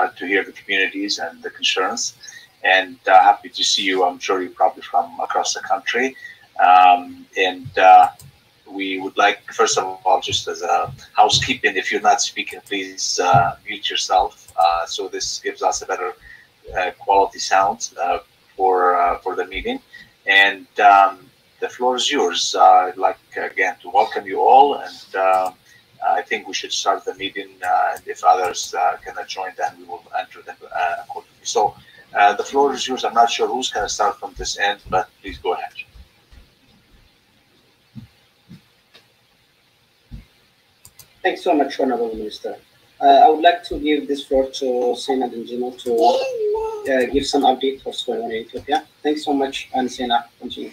to hear the communities and the concerns. And happy to see you. I'm sure you're probably from across the country. We would like, first of all, just as a housekeeping, if you're not speaking, please mute yourself. So this gives us a better quality sound for the meeting. And the floor is yours. I'd like, again, to welcome you all. And I think we should start the meeting. And if others cannot join, then we will enter them accordingly. So the floor is yours. I'm not sure who's going to start from this end, but please go ahead. Thanks so much, Honorable Minister. I would like to give this floor to Sena Danjimo to give some update of what's going on in Ethiopia. Thanks so much, and Sena, continue.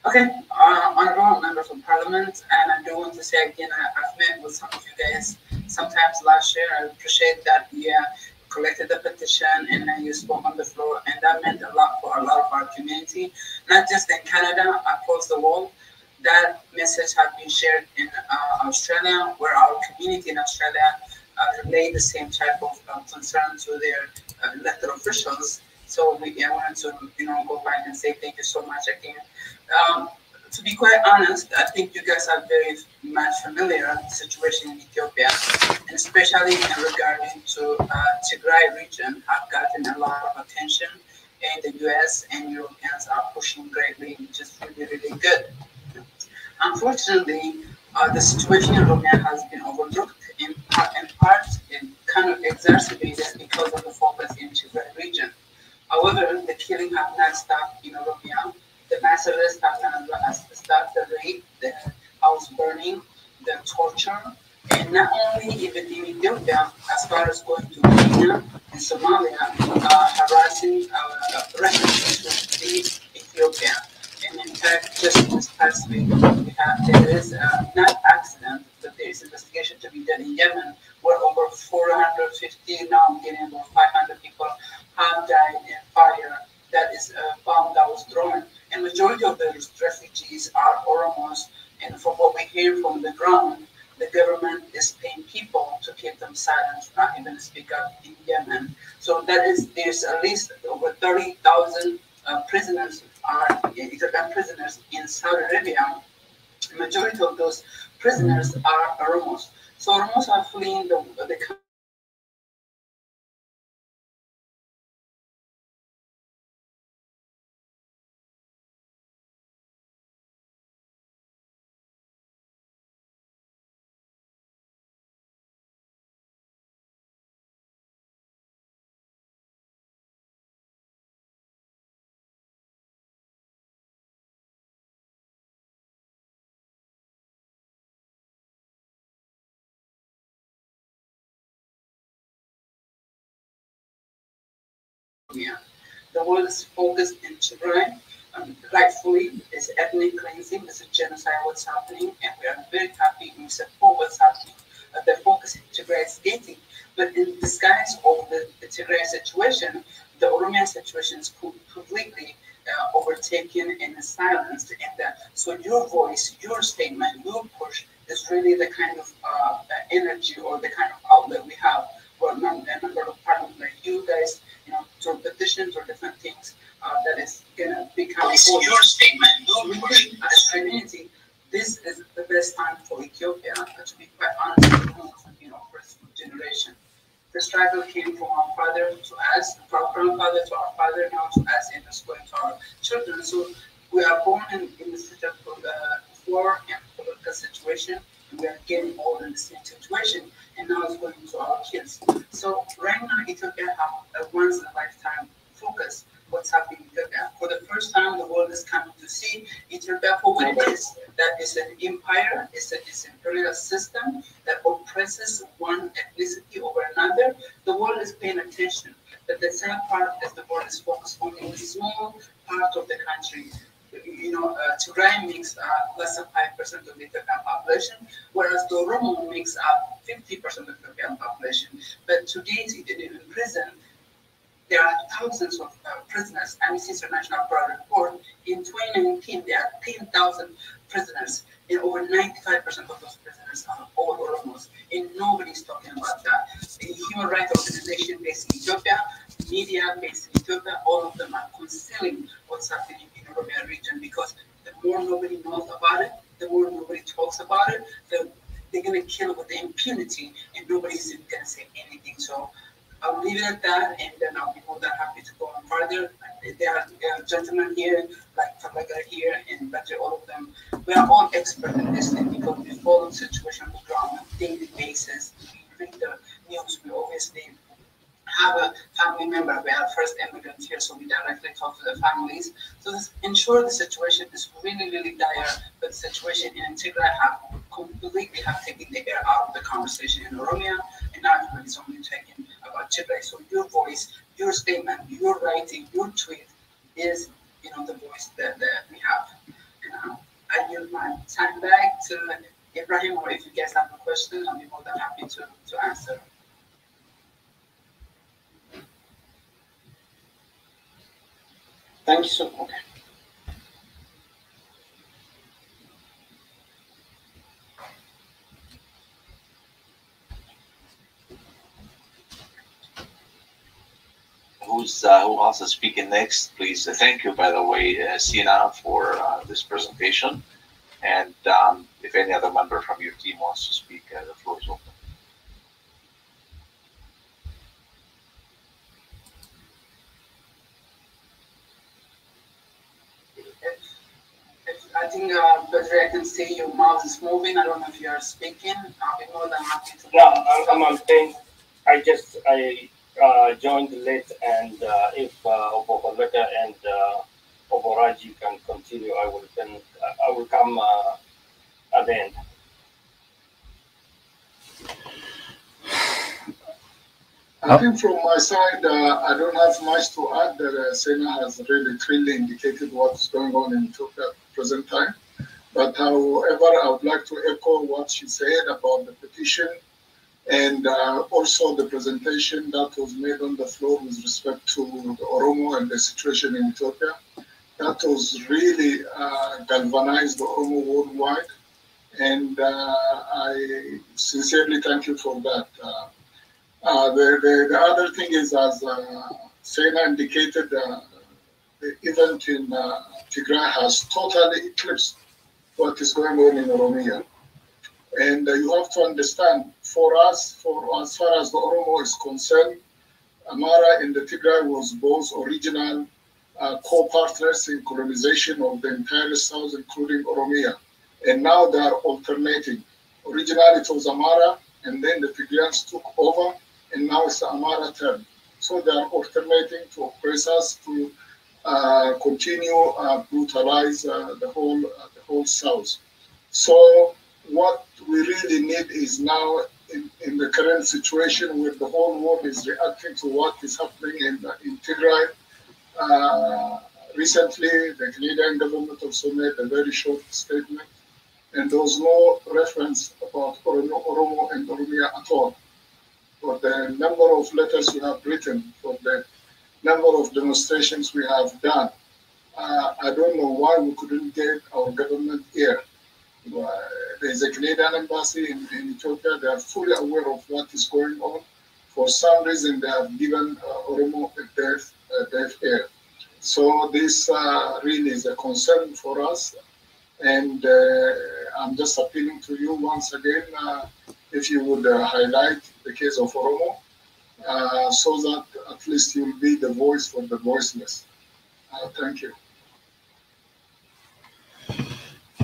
Okay, honorable members of parliament, and I do want to say again, I've met with some of you guys sometimes last year. I appreciate that you collected the petition and then you spoke on the floor, and that meant a lot for a lot of our community, not just in Canada, across the world. That message has been shared in Australia, where our community in Australia relayed the same type of concern to their elected officials. So I wanted to, go back and say thank you so much again. To be quite honest, I think you guys are very much familiar with the situation in Ethiopia, and especially in regarding to Tigray region, have gotten a lot of attention, and the US and Europeans are pushing greatly, which is really, really good. Unfortunately, the situation in Oromoo has been overlooked in part and kind of exacerbated because of the focus in Tigray region. However, the killing have not stopped in Oromoo. The mass arrests have not stopped, the rape, the house burning, the torture, and not only even in Ethiopia, as far as going to Kenya and Somalia, harassing refugees to leave Ethiopia. And in fact, just this past week, there is not accident, but there is investigation to be done in Yemen, where over 450, now I'm getting over 500 people have died in fire that is a bomb that was thrown. And majority of those refugees are Oromos. And from what we hear from the ground, the government is paying people to keep them silent, not even speak up in Yemen. So there's at least over 30,000 prisoners are Ethiopian prisoners in Saudi Arabia. The majority of those prisoners are Oromos. So Oromos are fleeing the country. The world is focused in Tigray. Rightfully, it's ethnic cleansing, it's a genocide, what's happening, and we are very happy we support what's happening. The focus in Tigray is dating, but in disguise of the Tigray situation, the Oromoo situation is completely overtaken and silenced. And so your voice, your statement, your push is really the kind of energy or the kind of outlet we have. Well, a number of parliament like you guys, through petitions or different things, that is gonna become your statement. As community, this is the best time for Ethiopia. To be quite honest, first generation. The struggle came from our father to us, from our grandfather to our father, now to us, and it's going to our children. So we are born in the state of war and political situation. We are getting old in the same situation, and now it's going to our kids. So right now, Ethiopia have a once-in-a-lifetime focus. What's happening in Ethiopia? For the first time, the world is coming to see Ethiopia for what it is. That is an empire, it's an imperial system that oppresses one ethnicity over another. The world is paying attention. But the sad part is the world is focused on a small part of the country. Tigray makes less than 5% of the Ethiopian population, whereas the Oromoo makes up 50% of the Ethiopian population. But today, in prison, there are thousands of prisoners. Amnesty International brought a report. In 2019, there are 10,000 prisoners, and over 95% of those prisoners are all Oromos, and nobody's talking about that. The human rights organization based in Ethiopia, media based in Ethiopia, all of them are concealing what's happening in the Oromia region, because the more nobody knows about it, the more nobody talks about it, they're going to kill with the impunity, and nobody's going to say anything. So I'll leave it at that, and then I'll be more than happy to go on further. There are gentlemen here, like Talaga here, and Badri, all of them. We are all experts in this thing because we follow the situation on the ground on a daily basis. We read the news, we obviously have a family member. We have first immigrants here, so we directly talk to the families. So this ensure the situation is really, really dire, but the situation in Tigray completely taken the air out of the conversation in Oromia, and now everybody's only talking about Tigray. So your voice, your statement, your writing, your tweet is, the voice that we have. And I yield my time back to Ibrahim, or if you guys have a question, I'll be more than happy to answer. Thank you so much. Who wants to speak in next, please? Thank you, by the way, Sina, for this presentation. And if any other member from your team wants to speak, the floor is open. I think, Badri, I can see your mouse is moving. I don't know if you are speaking. I'll be more than happy to. No, I'm on thing. I joined late, and if Obokoleka and Oboraji can continue, I will come at the end. I think from my side, I don't have much to add. That Sena has really clearly indicated what's going on in Ethiopia at the present time. But however, I would like to echo what she said about the petition and also the presentation that was made on the floor with respect to the Oromo and the situation in Ethiopia. That was really galvanized the Oromo worldwide. And I sincerely thank you for that. The other thing is, as Sena indicated, the event in Tigray has totally eclipsed what is going on in Oromia. And you have to understand, for us, as far as the Oromo is concerned, Amara and the Tigray was both original co-partners in colonization of the entire South, including Oromia. And now they are alternating. Originally it was Amara, and then the Tigrayans took over, and now it's the Amara turn. So they are alternating to oppress us, to continue brutalize the whole South. So what we really need is now, in the current situation where the whole world is reacting to what is happening in Tigray. Recently, the Canadian government also made a very short statement, and there was no reference about Oromo and Oromia at all. For the number of letters we have written, for the number of demonstrations we have done, I don't know why we couldn't get our government here. There's a Canadian embassy in Ethiopia. They are fully aware of what is going on. For some reason, they have given Oromo a deaf ear. So this really is a concern for us. And I'm just appealing to you once again, if you would highlight the case of Oromo, so that at least you'll be the voice for the voiceless. Thank you.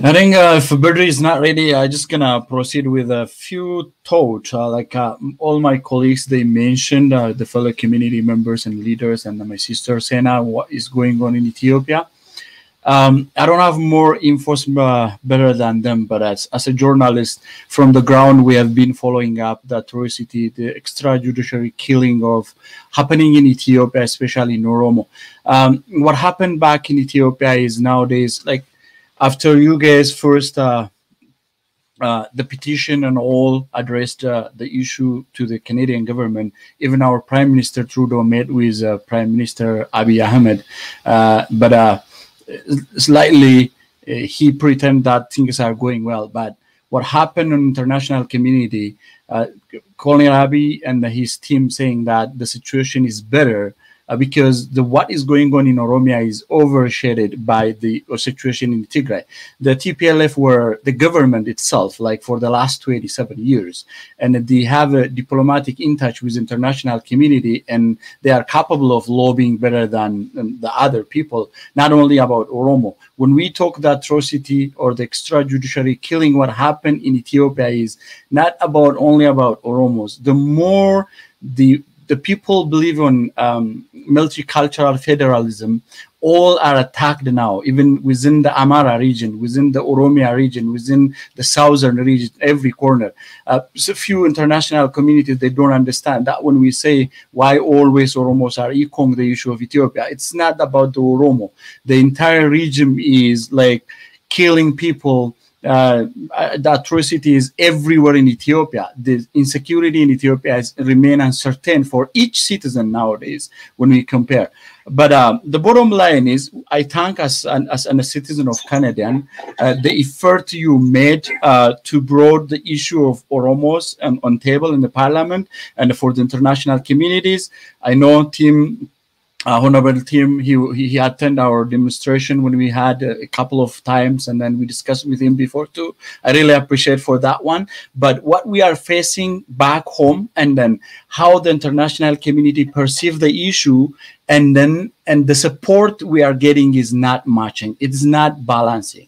I think if Badri is not ready, I'm just gonna proceed with a few thoughts. All my colleagues, they mentioned the fellow community members and leaders, and my sister Sena, what is going on in Ethiopia. I don't have more info better than them, but as a journalist from the ground, we have been following up the atrocity, the extrajudiciary killing of happening in Ethiopia, especially in Oromo. What happened back in Ethiopia is nowadays, like, after you guys first the petition and all addressed the issue to the Canadian government. Even our Prime Minister Trudeau met with Prime Minister Abiy Ahmed, but slightly he pretend that things are going well. But what happened in international community, Colonel Abiy and his team saying that the situation is better because what is going on in Oromia is overshadowed by the situation in Tigray. The TPLF were the government itself, like for the last 27 years, and they have a diplomatic in touch with international community, and they are capable of lobbying better than the other people, not only about Oromo. When we talk the atrocity or the extrajudiciary killing, what happened in Ethiopia is not about only about Oromos. The more the people believe on multicultural federalism, all are attacked now, even within the Amara region, within the Oromia region, within the southern region, every corner. So few international communities, they don't understand that when we say why always Oromos are echoing the issue of Ethiopia, it's not about the Oromo. The entire region is like killing people. The atrocity is everywhere in Ethiopia. The insecurity in Ethiopia remain uncertain for each citizen nowadays when we compare. But the bottom line is, I thank as a citizen of Canadian, the effort you made to broad the issue of Oromos on table in the parliament and for the international communities. I know Tim. Honorable Tim, he attended our demonstration when we had a couple of times, and then we discussed with him before too. I really appreciate for that one. But what we are facing back home, and then how the international community perceive the issue, and the support we are getting is not matching. It's not balancing.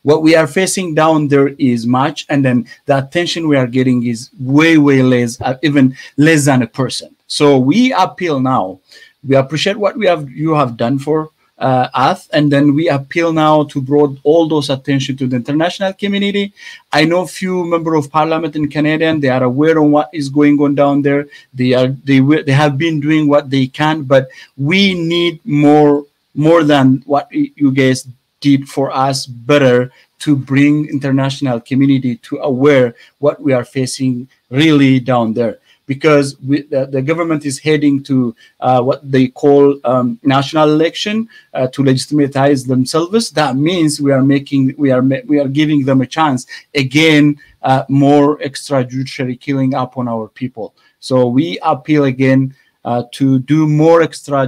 What we are facing down there is much, and then the attention we are getting is way less, even less than 1%. So we appeal now. We appreciate what you have done for us, and then we appeal now to broad all those attention to the international community. I know few member of parliament in Canadian, they are aware of what is going on down there. They have been doing what they can, but we need more than what you guys did for us, better to bring international community to aware what we are facing really down there. Because the government is heading to what they call national election to legitimize themselves. That means we are giving them a chance again, more extrajudiciary killing upon our people. So we appeal again to do more extra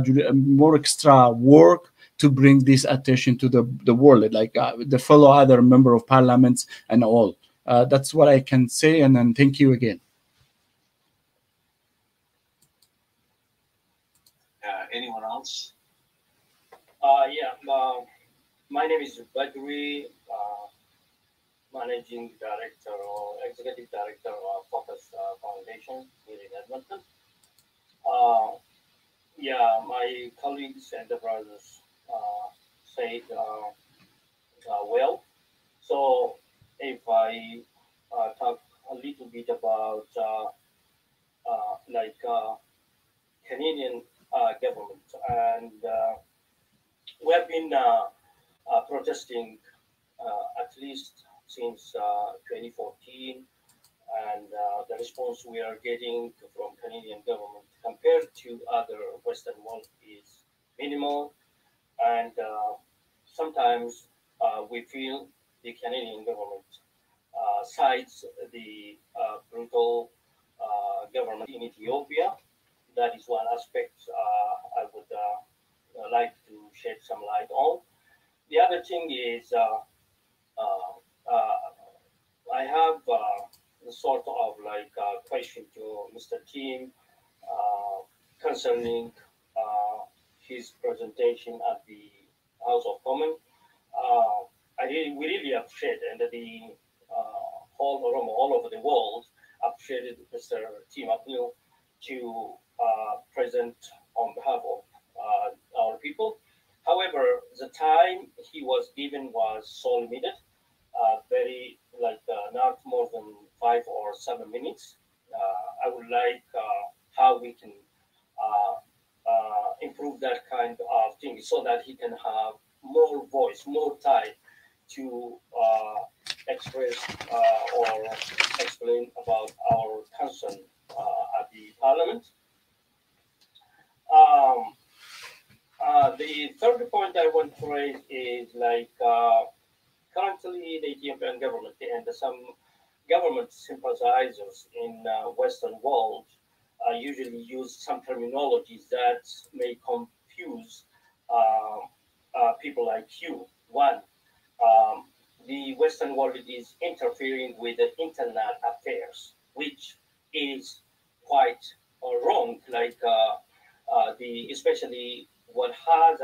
work to bring this attention to the world, like the fellow other member of parliaments and all. That's what I can say, and then thank you again. Anyone else? My name is Badri, Managing Director or Executive Director of Focus Foundation here in Edmonton. My colleagues and the brothers said well. So if I talk a little bit about Canadian government, and we have been protesting at least since 2014, and the response we are getting from Canadian government compared to other Western world is minimal, and sometimes we feel the Canadian government sides the brutal government in Ethiopia. That is one aspect I would like to shed some light on. The other thing is I have sort of like a question to Mr. Kim concerning his presentation at the House of Commons. We really appreciate, and the whole Oromo all over the world appreciated Mr. Tim appeal to present on behalf of our people. However, the time he was given was so limited, very not more than 5 or 7 minutes. I would like how we can improve that kind of thing so that he can have more voice, more time to express or explain about our concern at the parliament. Um, the third point I want to raise is like currently the Ethiopian government and some government sympathizers in Western world usually use some terminologies that may confuse uh, people like you. One, um, the Western world is interfering with the internal affairs, which is quite wrong. Like the especially what has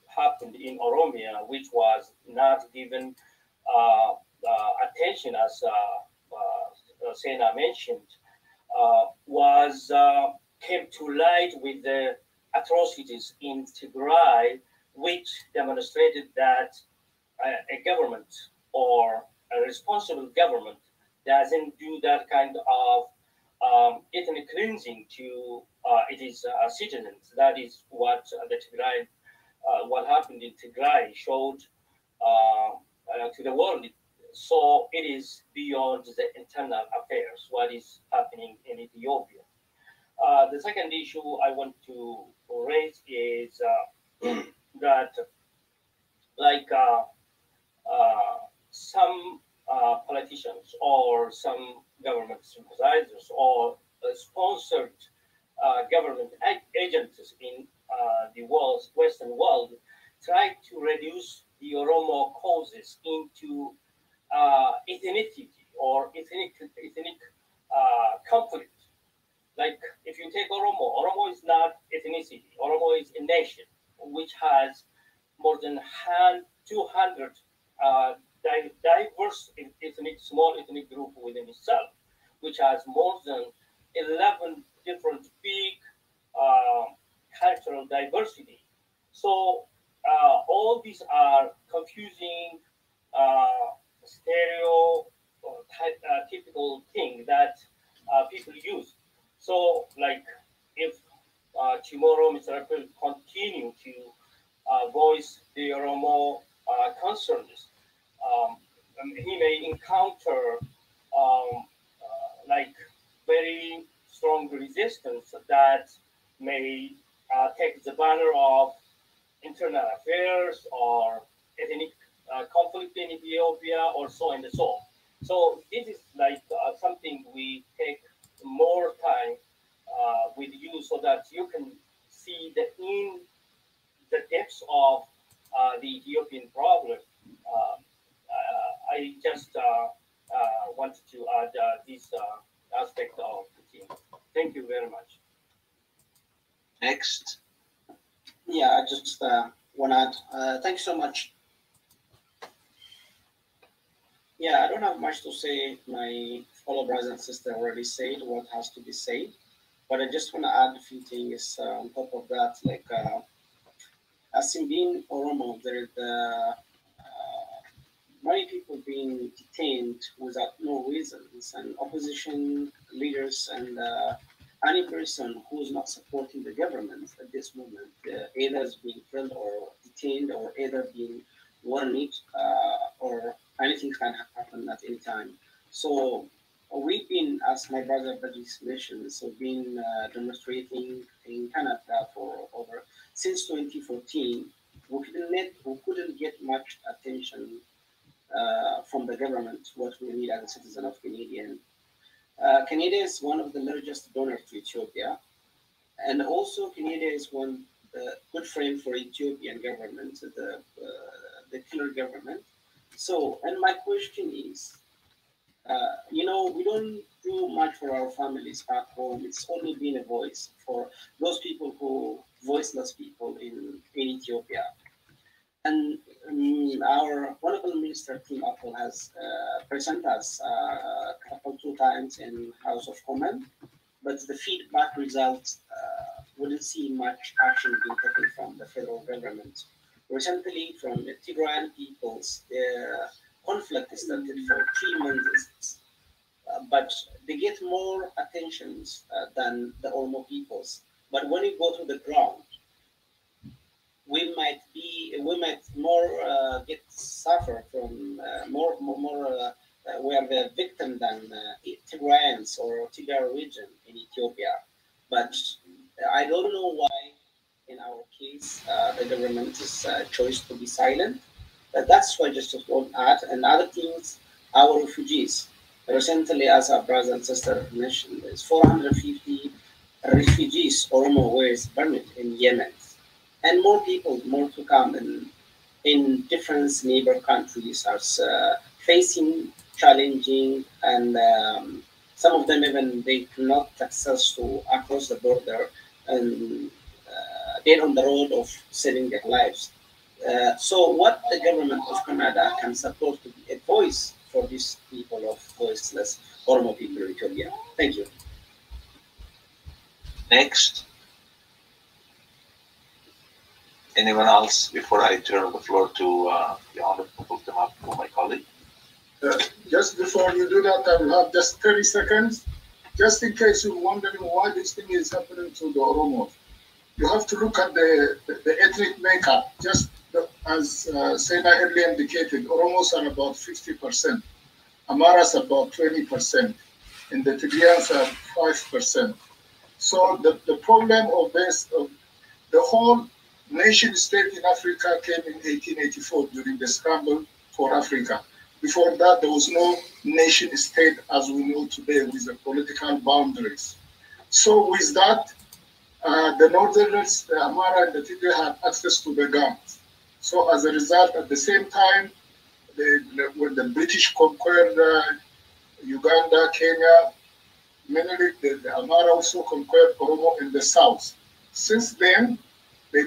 happened in Oromia, which was not given attention as Sena mentioned, was came to light with the atrocities in Tigray, which demonstrated that a government or a responsible government doesn't do that kind of ethnic cleansing to its citizens. That is what the Tigray, what happened in Tigray showed to the world. So it is beyond the internal affairs, what is happening in Ethiopia. The second issue I want to raise is that, like, some politicians or some government sympathizers or sponsored government agencies in the world's Western world try to reduce the Oromo causes into ethnicity or ethnic conflict. Like if you take Oromo, Oromo is not ethnicity. Oromo is a nation which has more than 200 diverse ethnic, small ethnic group within itself, which has more than 11 different big uh, cultural diversity. So all these are confusing stereo typical thing that people use. So like if tomorrow Mr. April continue to voice the Oromo concerns, um, he may encounter like very strong resistance that may take the banner of internal affairs or ethnic conflict in Ethiopia or so and so on. So this is like something we take more time with you so that you can see the depths of the Ethiopian problem. I just wanted to add this aspect of the team. Thank you very much. Next. Yeah, I just want to add, thanks so much. Yeah, I don't have much to say. My fellow brothers and sisters already said what has to be said, but I just want to add a few things on top of that. Like, as in being Oromo, there is many people being detained without no reasons, and opposition leaders and any person who is not supporting the government at this moment, either is being killed or detained or either being warned or anything can happen at any time. So we've been, as my brother Buddy's mentioned, so been demonstrating in Canada for over since 2014. We couldn't get much attention from the government, what we need as a citizen of Canadian. Canada is one of the largest donors to Ethiopia, and also Canada is one good friend for Ethiopian government, the killer government. So, and my question is, we don't do much for our families back home. It's only been a voice for those people who voiceless people in Ethiopia. And our honorable minister Tim Apple has presented us a couple two times in House of Commons, but the feedback results wouldn't see much action being taken from the federal government. Recently, from the Tigrayan peoples, the conflict started for 3 months, but they get more attentions than the Oromo peoples. But when you go to the ground, we might more get suffer from more were the victim than Tigrayans or Tigray region in Ethiopia. But I don't know why, in our case, the government's choice to be silent. But that's why just want to add. And other things, our refugees. Recently, as our brother and sister mentioned, there's 450 refugees, Oromoo, where is burned in Yemen. And more people, more to come in different neighbor countries are facing challenging, and some of them even they cannot access to across the border, and they're on the road of saving their lives. So what the government of Canada can support to be a voice for these people of voiceless Oromo people in Ethiopia. Thank you. Next. Anyone else before I turn the floor to the Honorable Timap, my colleague? Just before you do that, I will have just 30 seconds. Just in case you're wondering why this thing is happening to the Oromo, you have to look at the ethnic makeup. Just as Sena earlier indicated, Oromos are about 50%, Amaras about 20%, and the Tigrayans are 5%. So the problem of this, the whole nation state in Africa came in 1884 during the scramble for Africa. Before that, there was no nation state as we know today with the political boundaries. So with that, the Northerners, the Amara and the Tigray had access to the guns. So as a result, at the same time, when the British conquered Uganda, Kenya, mainly the Amara also conquered Oromo in the south. Since then, we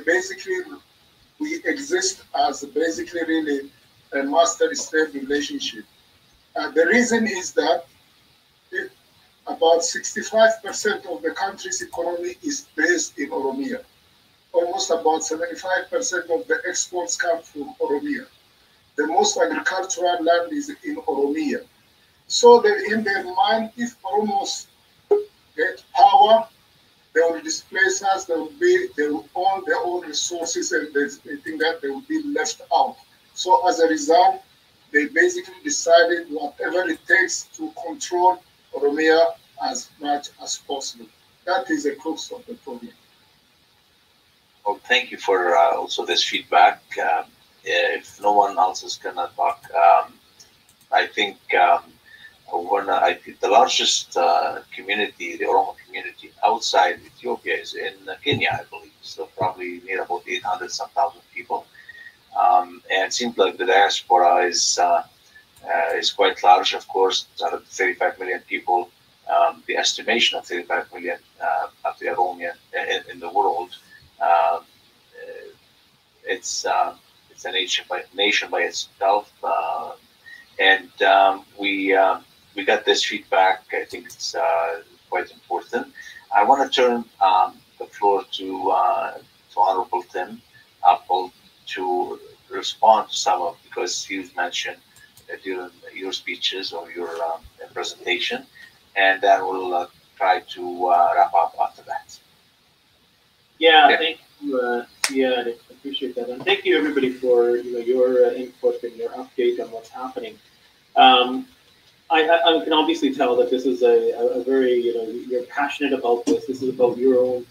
exist as basically really a master-slave relationship. The reason is that about 65% of the country's economy is based in Oromia. Almost about 75% of the exports come from Oromia. The most agricultural land is in Oromia. So in their mind, if Oromos get power, they will displace us, they will own their own resources, and they think that they will be left out. So as a result, they basically decided whatever it takes to control Oromia as much as possible. That is the crux of the problem. Well, thank you for also this feedback. If no one else is going to talk, I think the largest community, the Oromo community outside Ethiopia is in Kenya, I believe. So probably near about 800-some-thousand people. And it seems like the diaspora is quite large, of course, 35 million people. The estimation of 35 million of the Oromo in the world. It's a nation by itself, and we got this feedback. I think it's quite important. I want to turn the floor to Honorable Tim Apple to respond to some of, because you've mentioned during your speeches or your presentation, and then we'll try to wrap up after that. Yeah, thank you. I appreciate that, and thank you everybody for your input and your update on what's happening. I can obviously tell that this is a very you're passionate about this. This is about your own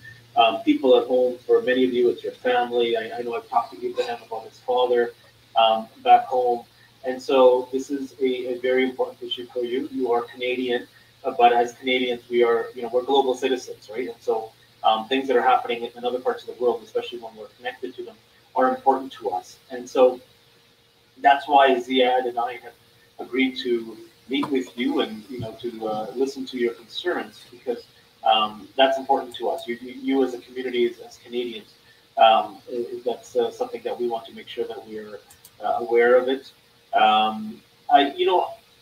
people at home. For many of you, it's your family. I know I've talked to Abraham about his father back home, and so this is a very important issue for you. You are Canadian, but as Canadians, we are we're global citizens, right? And so things that are happening in other parts of the world, especially when we're connected to them, are important to us. And so that's why Ziad and I have agreed to meet with you and to listen to your concerns, because that's important to us. You as a community, as Canadians, that's something that we want to make sure that we're aware of it.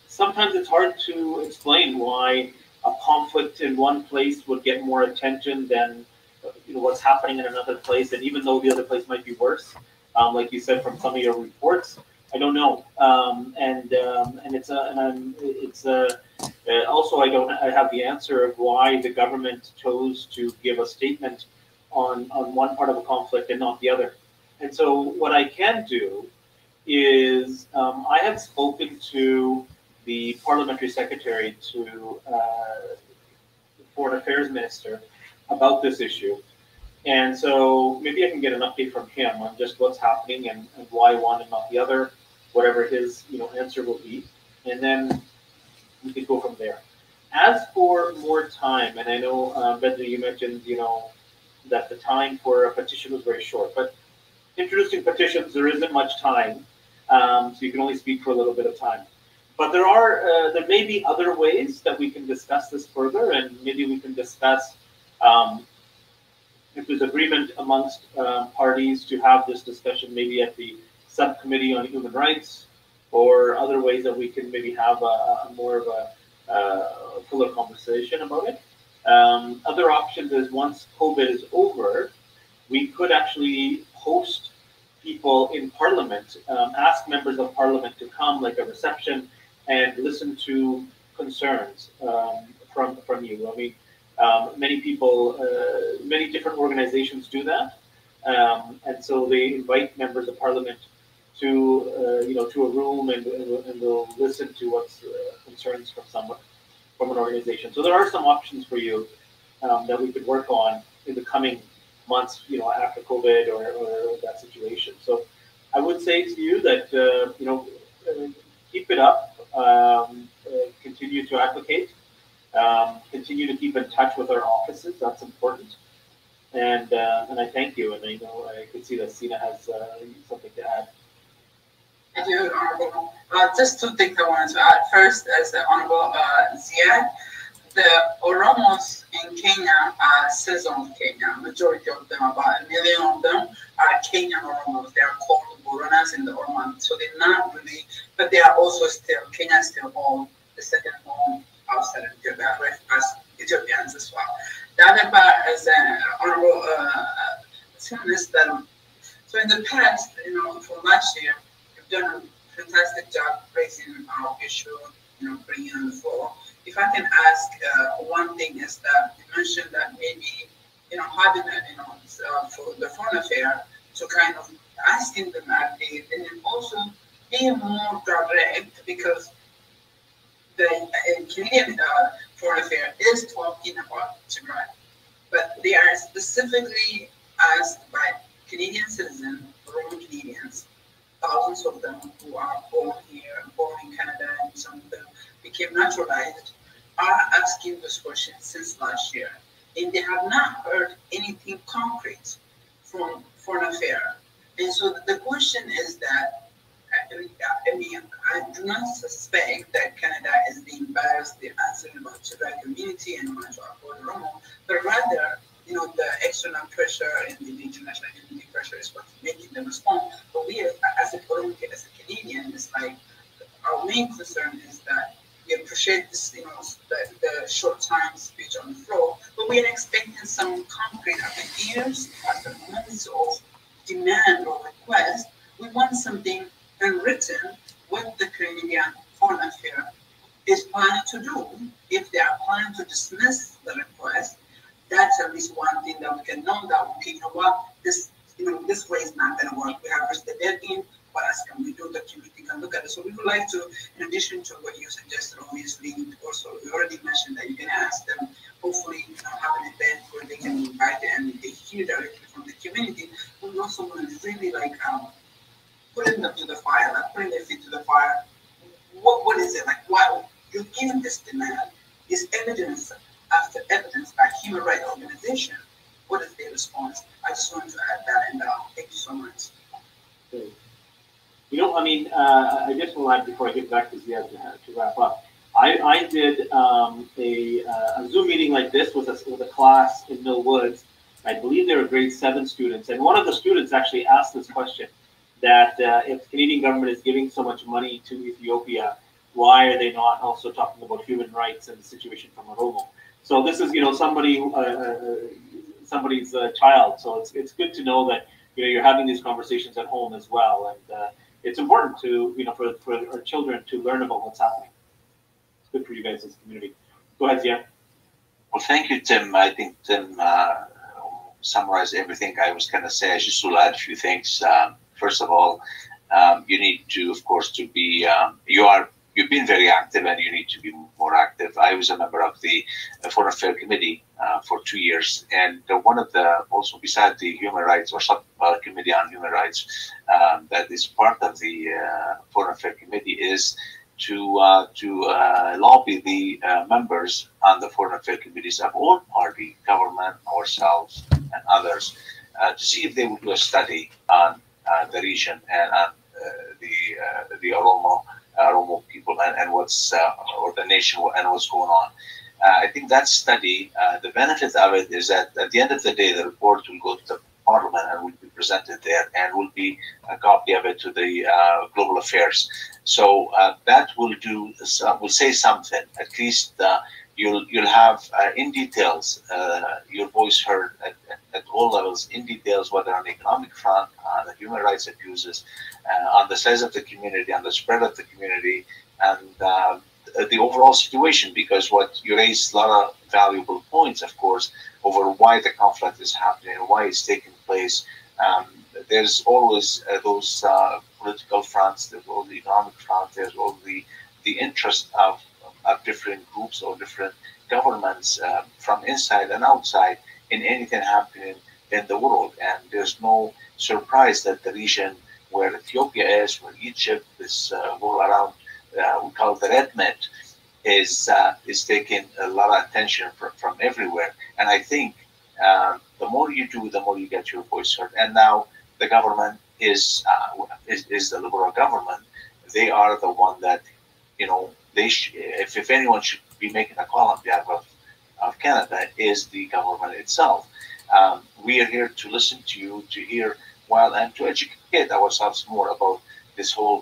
Sometimes it's hard to explain why a conflict in one place would get more attention than what's happening in another place, and even though the other place might be worse, like you said from some of your reports, I don't know, also I have the answer of why the government chose to give a statement on one part of a conflict and not the other. And so what I can do is I have spoken to the parliamentary secretary to the Foreign Affairs Minister about this issue. And so maybe I can get an update from him on just what's happening and why one and not the other, whatever his answer will be. And then we could go from there. As for more time, and I know, Bedri, you mentioned, that the time for a petition was very short, but introducing petitions, there isn't much time, so you can only speak for a little bit of time. But there may be other ways that we can discuss this further, and maybe we can discuss if there's agreement amongst parties to have this discussion maybe at the subcommittee on human rights, or other ways that we can maybe have a more of a fuller conversation about it. Other options is once COVID is over, we could actually host people in Parliament, ask members of Parliament to come, like a reception, and listen to concerns from you. I mean, many people, many different organizations do that, and so they invite members of Parliament to to a room, and they'll listen to what's concerns from someone, from an organization. So there are some options for you that we could work on in the coming months, after COVID or that situation. So I would say to you that keep it up, continue to advocate, continue to keep in touch with our offices. That's important. And I thank you. And I know I could see that Sina has something to add. Thank you, Honorable. Just two things I wanted to add. First, as the Honorable Ziad, the Oromos in Kenya are citizens of Kenya. Majority of them, about 1 million of them, are Kenyan Oromos. They are called Boronas in the Oromo. So they're not really, but they are also still, Kenya still home, the second home outside of Ethiopia, as Ethiopians as well. The other part is Honorable is that, so in the past, for last year, you've done a fantastic job raising our issue, bringing on the floor. If I can ask, one thing is that you mentioned that maybe, having a, for the foreign affair, to kind of asking them at the, and then also being more direct, because the Canadian foreign affair is talking about Tigray, but they are specifically asked by Canadian citizens, Oromoo Canadians, thousands of them who are born here, born in Canada, and some of them became naturalized, are asking this question since last year. And they have not heard anything concrete from Foreign Affairs. And so the question is that, I do not suspect that Canada is being biased in answering about Tigray community and Oromoo, but rather, the external pressure and the international community pressure is what's making them respond. But we, as a Canadian, it's like our main concern is that we appreciate this, the short time speech on the floor, but we are expecting some concrete after years, after months of demand or request. We want something unwritten what the Canadian Foreign Affairs is planning to do. If they are planning to dismiss the request, that's at least one thing that we can know that, okay, this way is not going to work. We have reached the deadline. What else can we do? The community can look at it. So we would like to, in addition to what you suggested, obviously, also we already mentioned that you can ask them, hopefully, have an event where they can invite them and they hear directly from the community. But we also want to really putting them to the fire, putting their feet to the fire. What is it like? Why you're getting this demand? Is evidence after evidence by human rights organization? What is their response? I just wanted to add that, and thank you so much. I just will add before I get back to Ziad to wrap up. I did a Zoom meeting like this with a class in Mill Woods. I believe they were grade 7 students, and one of the students actually asked this question: that if the Canadian government is giving so much money to Ethiopia, why are they not also talking about human rights and the situation from Oromoo? So this is, somebody's child. So it's good to know that you're having these conversations at home as well, and it's important to for our children to learn about what's happening. It's good for you guys as a community. Go ahead, Ziad. Well, thank you, Tim. I think Tim summarized everything I was going to say. I just will add a few things. First of all, you need to, of course, to be you've been very active and you need to be more active. I was a member of the Foreign Affairs Committee for 2 years, and one of the, also beside the human rights or subcommittee on human rights that is part of the Foreign Affairs Committee is to lobby the members on the Foreign Affairs Committees of all party, government, ourselves, and others, to see if they would do a study on the region and on the Oromoo people and what's or the nation and what's going on. I think that study, the benefit of it is that at the end of the day, the report will go to the Parliament and will be presented there, and will be a copy of it to the Global Affairs. So that will do. Will say something. At least you'll have in details your voice heard at all levels, in details, whether on the economic front, on the human rights abuses, on the size of the community, on the spread of the community, and the overall situation. Because what you raised a lot of valuable points, of course, over why the conflict is happening, why it's taking place. There's always those political fronts, there's all the economic front, there's all the interest of different groups or different governments from inside and outside in anything happening in the world. And there's no surprise that the region where Ethiopia is, where Egypt is all around, we call it the Red Mint, is taking a lot of attention from everywhere. And I think the more you do, the more you get your voice heard. And now the government is the Liberal government. They are the one that, if anyone should be making a call on behalf of Canada, is the government itself. We are here to listen to you, to hear, and to educate ourselves more about this whole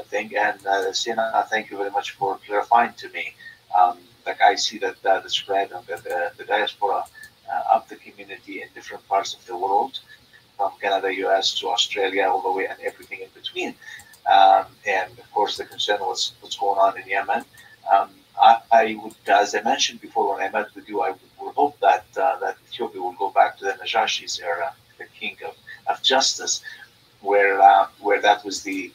thing. And Sina, thank you very much for clarifying to me. Like I see that the spread of the diaspora of the community in different parts of the world, from Canada, US to Australia, all the way, and everything in between. And of course, the concern was what's going on in Yemen. I would, as I mentioned before when I met with you, I would hope that Ethiopia will go back to the Najashi's era, the king of justice, where that was the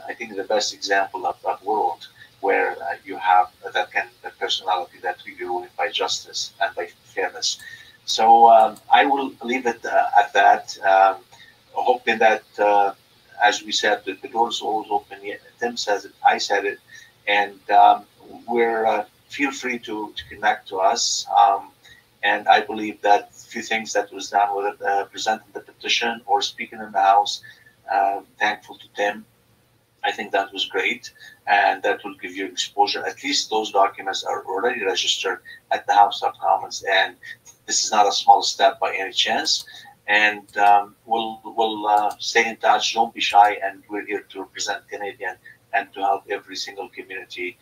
I think the best example of world where you have that kind of personality that really ruling by justice and by fairness. So I will leave it at that, hoping that, as we said, the door is always open. Tim says it, I said it, and we're feel free to connect to us. And I believe that few things that was done with presenting the petition or speaking in the House, thankful to Tim. I think that was great, and that will give you exposure. At least those documents are already registered at the House of Commons, and this is not a small step by any chance. And we'll stay in touch. Don't be shy, and we're here to represent Canadian and to help every single community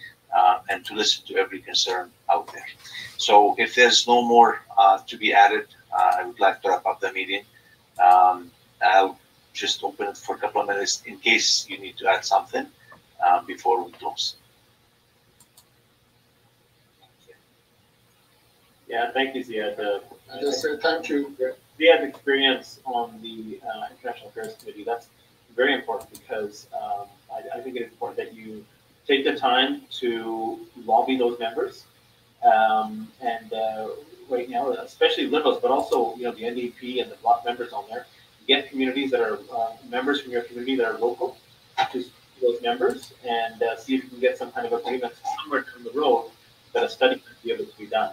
and to listen to every concern out there. So if there's no more to be added, I would like to wrap up the meeting. I'll just open it for a couple of minutes in case you need to add something before we close. Yeah, thank you, Ziad. Just say thank you. Ziad's experience on the International Affairs Committee, that's very important because I think it's important that you take the time to lobby those members. And right now, especially Liberals, but also the NDP and the Bloc members on there, get communities that are members from your community that are local to those members, and see if you can get some kind of agreement somewhere down the road that a study could be able to be done.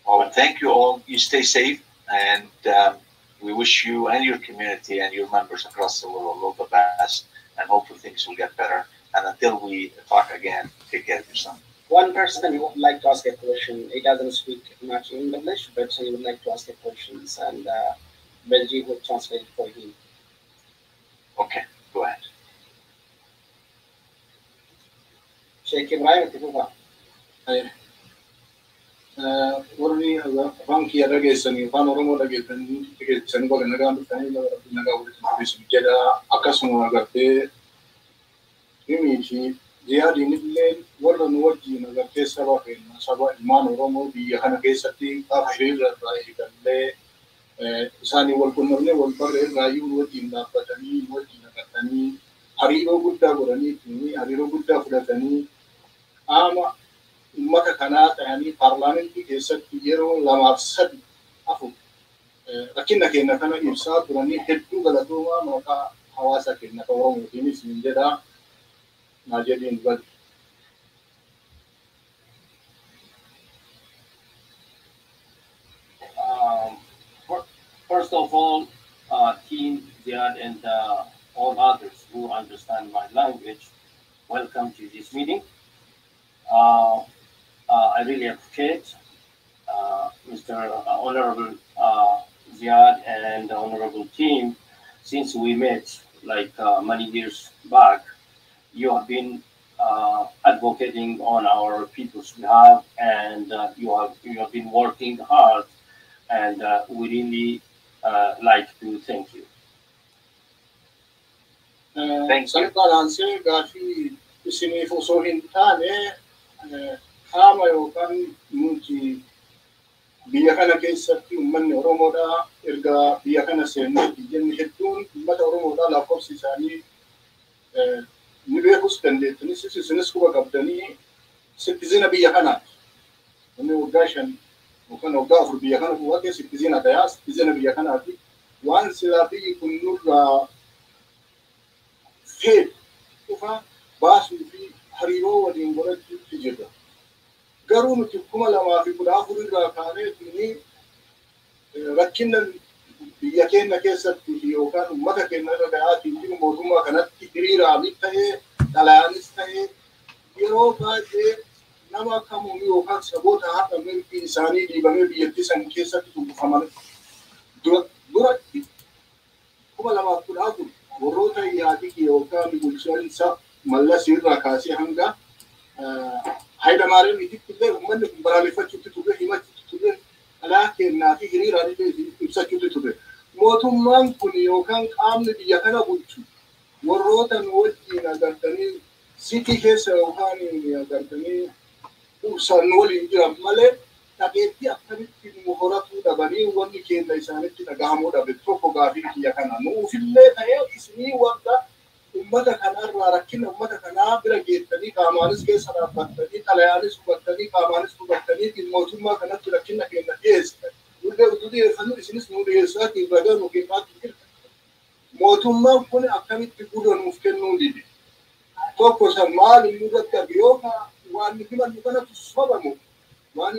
Well, thank you all. You stay safe, and we wish you and your community and your members across the world all the best, and hopefully things will get better. And until we talk again, take care of yourself. One person who would like to ask a question, he doesn't speak much English, but he would like to ask a question, and Benji will translate for him. Okay, go ahead. Sheikh Ibrahim, Tifuba. warri banki dhageessanii afaan Oromoo dhageessanii gola nagaan dhufanii nagaa walitti jedha akkasuma agartee himii fi ziyaadiin illee warra nu wajjiin agartee saba keenya saba ilmaan Oromoo biyya kana keessatti gaafa hiriirra irraa eegallee isaanii wal qunnamnee wal barree irraa iyyuu wajjiin dhaabbatanii wajjiin agartanii hariiroo guddaa godhanii fi hariiroo guddaa fudhatanii ama ummata kanaa ta'anii paarlaamantii keessatti yeroo 2-3 afur rakkina keenya kana ibsaa turanii hedduu galatoomaa maqaa hawaasa keenya Oromootiinis hin jedhaa naa jedhiin badi. First of all, Team Ziad and all others who understand my language, welcome to this meeting. I really appreciate Mr. Honorable Ziad and the Honorable team. Since we met like many years back, you have been advocating on our people's behalf, and you have been working hard, and we really like to thank you. Thank you. Balance gafi isini foso hintane kama yokan nuti biya kana keessatti ummanni Oromoodha erga biya kana seenne jenni hedduun ummata Oromoodha lakkoofsi isaanii ni beekus dandeettanii isinis kuba qabdanii sittizina biya kanaati. Inni waggaa 5 yookaan waggaa 4 biya kana bu'ate sittizina ta'aa sittizina biya kanaati. Waan silaa biyyi kun nurraa head ufa baasuu fi hariiroo waliin godhachuutti jirra. Garuu nuti 2014 irraa kaanee rakkina biyya keenya keessatti yookaan uummata keenya irra ga'aatiin jiru mootummaa kanatti hiriiraanis ta'ee xalayaanis ta'ee yeroo baay'ee nama kamuu yookaan saboota haadha mirgi isaanii dhiibamee biyyattii san keessatti tubbufaman duratti 2014 warroota yaadii yookaan bulchiinsa mallasii irraa kaasee hanga Haida Maariyaam itti illee uummanni kun balaaleffachuutti ture himachuutti ture alaa kennaa fi hiriiraan illee ibsachuutti ture. Mootummaan kun yookaan qaamni biyya kana bulchu warroota nu wajjin agartanii sitii keessa yookaan agartanii ibsaan nu waliin jiran malee dhageettii akkamitti nu horatuu dhabanii wanni keenya isaanitti dhagahamuu dhabe tokko gaafii biyya kana nuufillee ta'ee isinii wanta ummata kanarraa rakkina ummata kanaa bira geessanii qaamaanis keessa dhaabbattanii xalayaanis hubattanii qaamaanis hubattanii mootummaa kanatti rakkina keenya dhiyeessitan. Nullee utuu dhiyeessannu isinis nu dhiyeessaatiin ragaa nu kennaatti jirta. Mootummaan kun akkamitti guddaa nuuf kennuu dide. Tokko san maal inni irratti arge yookaan waan nuti himannu kanatti sobamu waan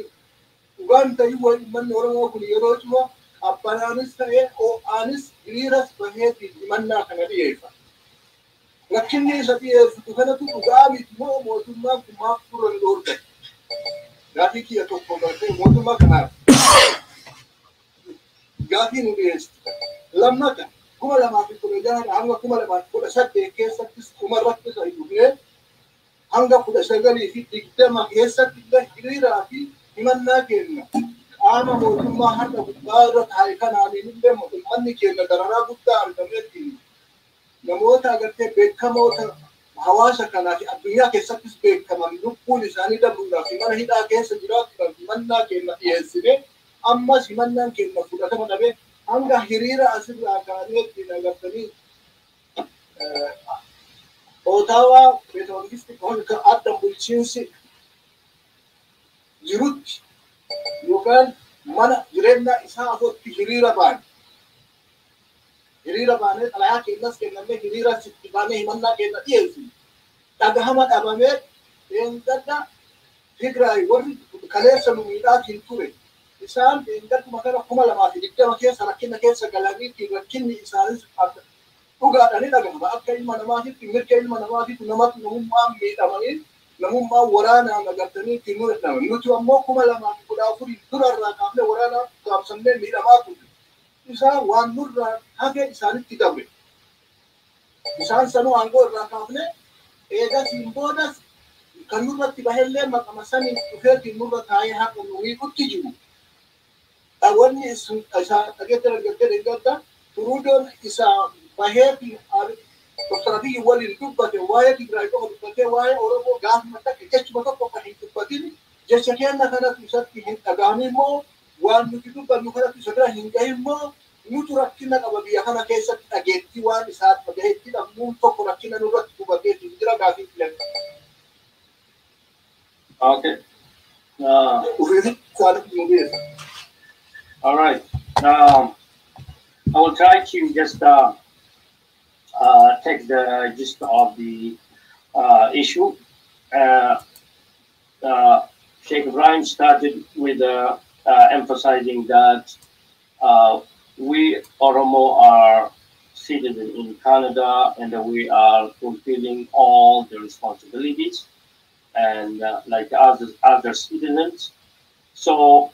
dhugaan ta'ii uummanni Oromoo kun yeroo cuma abbanaanis ta'ee ho'aanis hiriiras baheetiin himannaa kana dhiyeeffata. Lakini isa dhiyeeffatu kanatu dhugaa miti moo mootummaan kun maaf furan dhoorgate. Gaafii kiyya tokko gartee mootummaa kanaaf gaafii nu dhiyeessitu. Lammata 2016 hanga 2018 keessattis dhumarratti isa hidhufnee hanga 19 fi 20 keessatti illee hiriiraa fi himannaa kenna. Qaama mootummaa har'a gubbaa irra taa'e kanaaniin illee uummanni keenya dararaa guddaa argameetiin namoota agartee beekamoota hawaasa kanaa fi addunyaa keessattis beekaman lubbuun isaanii dabruudhaaf mana hidhaa keessa jiraatuudhaaf himannaa keenya dhiyeessine ammas himannaan keenya fudhatama dhabee hanga hiriira asirraa kaaneetti agartanii Ottawa Methodistic Hospital adda bulchiinsi jirutti yookaan mana jireenyaa isaa afotti hiriira baane. Hiriira baanee xalayaa keenyas kennamee hiriira sitti baanee himannaa keenya dhiyeessine. Dhagahama dhabamee eengadda Tigraay warri kaleessa nu miidhaatiin ture. Isaan eengadduma kana 2020 keessa rakkina keessa galanii rakkinni isaanis dhugaadhaan dhagahama. Akka ilma namaatitti mirga ilma namaatitti namatti namummaan miidhamanii namummaan waraanaan agartanii ittiin mul'ataman. Nuti ammoo 2014 durarraa kaafnee waraanaan gaabsannee miidhamaa ture. Isaan waan nurraa hage isaanitti dabre. Isaan sanuu aangoo irraa kaafnee eegas hin boodas kan nurratti bahellee maqama saniin dhufeetiin nurra taa'ee haqa nuyi utti jiru. Wanni isaa dhageetti argattee deeggarta turuudoon isaa baheetiin Dr. Abiy waliin dubbate waa'ee Tigraay qofa dubbatee waa'ee Oromoo gaafuma takka jechuma tokko kan hin dubbatin jecha keenya kanatu isatti hin dhagahamin immoo waan nuti dubbannu kanatti isa bira hin gahin immoo nutu rakkina qaba biyya kana keessatti dhageettii waan isaatti dhagaheetti dhammuun tokko rakkina nurratti qubateetu jira gaafii filan. Okay. All right. I will try to just take the gist of the issue. Sheikh Ibrahim started with emphasizing that we Oromo are citizens in Canada and that we are fulfilling all the responsibilities and like other citizens. So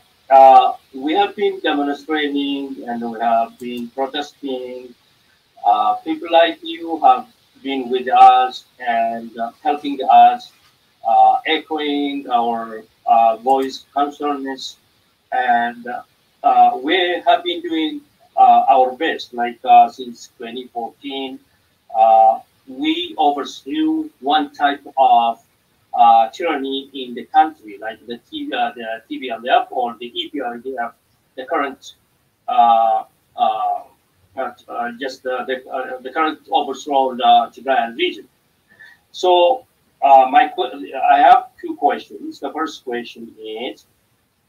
we have been demonstrating and we have been protesting. People like you have been with us and helping us, echoing our voice concerns, and we have been doing our best. Like since 2014, we overthrew one type of tyranny in the country, like the TBLF or the EPRDF, the current the current overthrown Tigrayan region. So I have two questions. The first question is,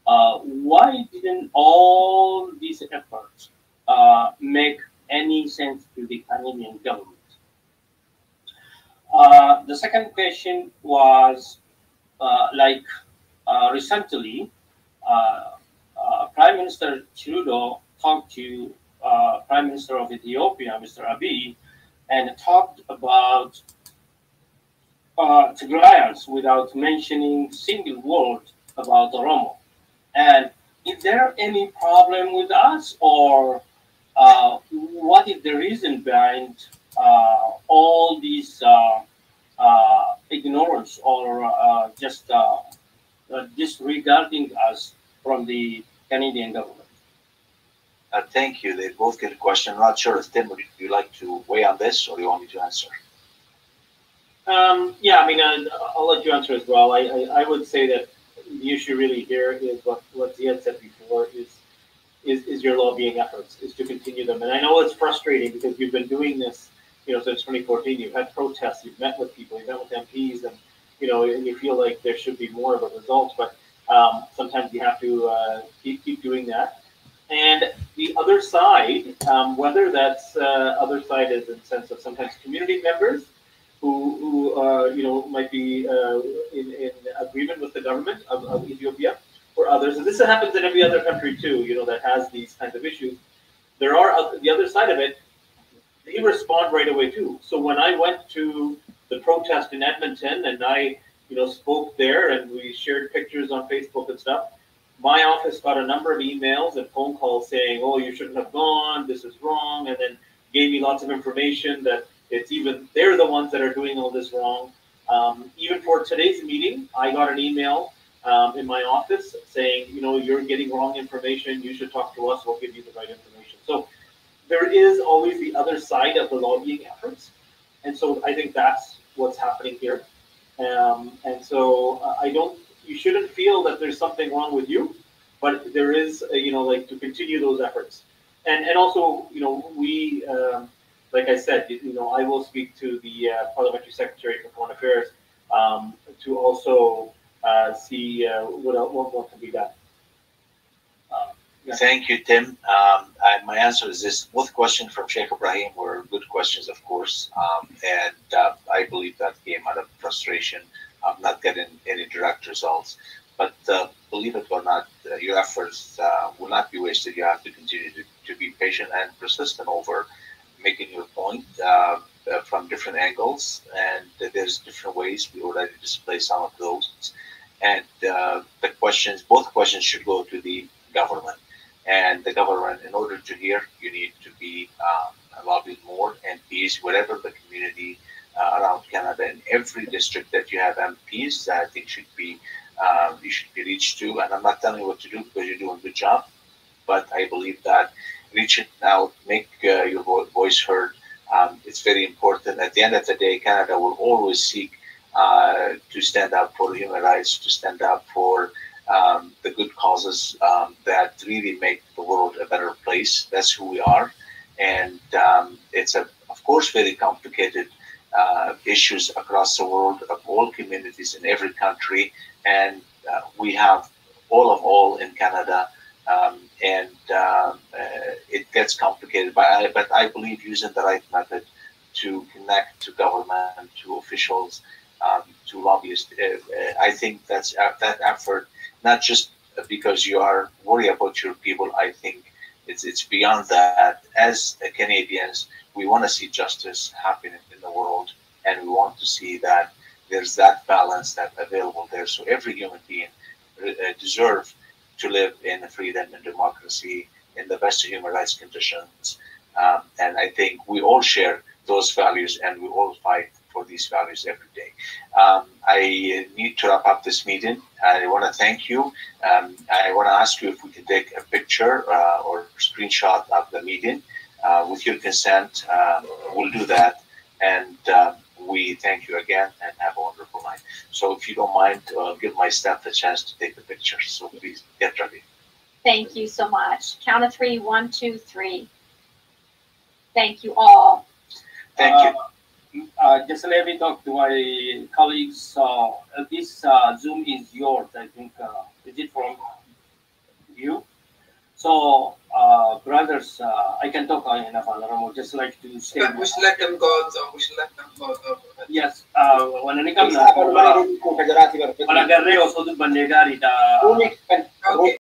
why didn't all these efforts make any sense to the Canadian government? The second question was, recently, Prime Minister Trudeau talked to Prime Minister of Ethiopia, Mr. Abiy, and talked about Tigrayans without mentioning single word about Oromo. And is there any problem with us, or what is the reason behind all these ignorance or just disregarding us from the Canadian government? Thank you. They both get a question. I'm not sure if Tim, would you like to weigh on this, or do you want me to answer? Yeah, I mean, I'll let you answer as well. I would say that the issue really here is what Ziad said before is your lobbying efforts, is to continue them. And I know it's frustrating because you've been doing this, since 2014. You've had protests, you've met with people, you've met with MPs, and and you feel like there should be more of a result. But sometimes you have to keep doing that. And the other side, whether that's other side is in the sense of sometimes community members who might be in agreement with the government of Ethiopia, or others, and this happens in every other country too, that has these kinds of issues. There are the other side of it. They respond right away too. So when I went to the protest in Edmonton and I, spoke there and we shared pictures on Facebook and stuff, my office got a number of emails and phone calls saying, "Oh, you shouldn't have gone. This is wrong," and then gave me lots of information that they're the ones that are doing all this wrong. Even for today's meeting, I got an email in my office saying, "You're getting wrong information. You should talk to us. We'll give you the right information." So there is always the other side of the lobbying efforts, and so I think that's what's happening here. And so you shouldn't feel that there's something wrong with you, but there is, to continue those efforts. And also, we, like I said, I will speak to the Parliamentary Secretary for Foreign Affairs to also see what can be done. Yeah. Thank you, Tim. My answer is this. Both questions from Sheikh Ibrahim were good questions, of course. And I believe that came out of frustration of not getting any direct results. But believe it or not, your efforts will not be wasted. You have to continue to be patient and persistent over making your point from different angles. And there's different ways. We already displayed some of those. And both questions should go to the government. And the government, in order to hear, you need to be lobbying more MPs, whatever the community around Canada, in every district that you have MPs, I think you should be reached to. And I'm not telling you what to do because you're doing a good job, but I believe that reaching out, make your voice heard. It's very important. At the end of the day, Canada will always seek to stand up for human rights, to stand up for the good causes that really make the world a better place. place. That's who we are. And it's, of course, very complicated issues across the world, of all communities in every country. And we have all in Canada. It gets complicated. But I believe using the right method to connect to government, to officials, to lobbyists, I think that's that effort, not just because you are worried about your people. I think it's beyond that. As Canadians, we want to see justice happen in the world, and we want to see that there's that balance that's available there. So every human being deserves to live in freedom and democracy in the best human rights conditions. And I think we all share those values, and we all fight for these values every day. I need to wrap up this meeting. I want to thank you. I want to ask you if we can take a picture or screenshot of the meeting. With your consent, we'll do that. And we thank you again, and have a wonderful night. So if you don't mind, give my staff the chance to take the picture. So please get ready. Thank you so much. Count of 3, 1, 2, 3. Thank you all. Thank you. Just let me talk to my colleagues. This Zoom is yours, I think. Is it from you? So, brothers, I can talk enough on Oromoo, just like to say. But we should let them go, so we should let them go. Yes, when I come,